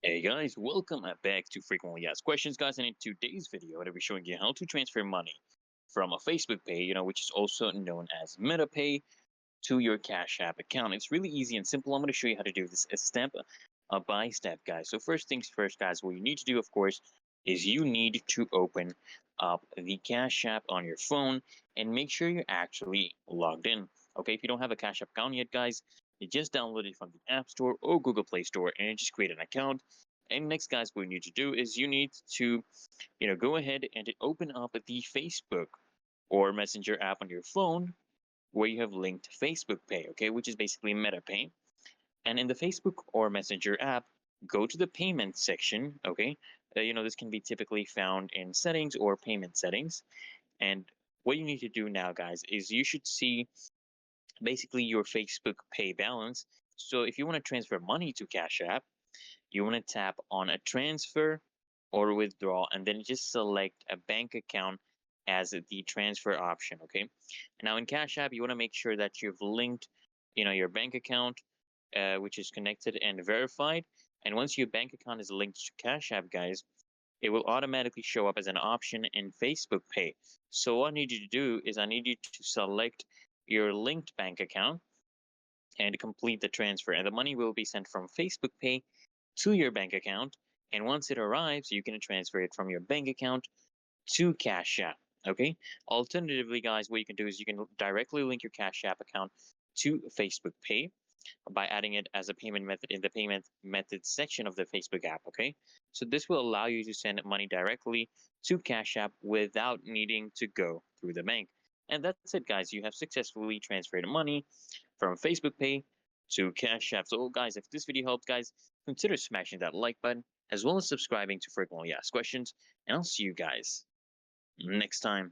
Hey guys, welcome back to Frequently Asked Questions, guys. And in today's video, I'm going to be showing you how to transfer money from a Facebook Pay, which is also known as Meta Pay, to your Cash App account. It's really easy and simple. I'm going to show you how to do this step by step, guys. So first things first, guys, what you need to do, of course, is you need to open up the Cash App on your phone and make sure you're actually logged in. Okay, if you don't have a Cash App account yet, guys, you just download it from the App Store or Google Play Store and just create an account. And next, guys, what you need to do is you need to, go ahead and open up the Facebook or Messenger app on your phone where you have linked Facebook Pay, okay, which is basically MetaPay. And in the Facebook or Messenger app, go to the payment section, okay? This can be typically found in settings or payment settings. And what you need to do now, guys, is you should see basically your Facebook Pay balance. So if you want to transfer money to Cash App, you want to tap on a transfer or withdraw and then just select a bank account as the transfer option, okay? Now in Cash App, you want to make sure that you've linked, your bank account, which is connected and verified. And once your bank account is linked to Cash App, guys, it will automatically show up as an option in Facebook Pay. So what I need you to do is I need you to select your linked bank account and complete the transfer. And the money will be sent from Facebook Pay to your bank account. And once it arrives, you can transfer it from your bank account to Cash App. Okay. Alternatively, guys, what you can do is you can directly link your Cash App account to Facebook Pay by adding it as a payment method in the payment method section of the Facebook app. Okay. So this will allow you to send money directly to Cash App without needing to go through the bank. And that's it, guys. You have successfully transferred money from Facebook Pay to Cash App. So, guys, if this video helped, guys, consider smashing that like button as well as subscribing to Frequently Asked Questions. And I'll see you guys next time.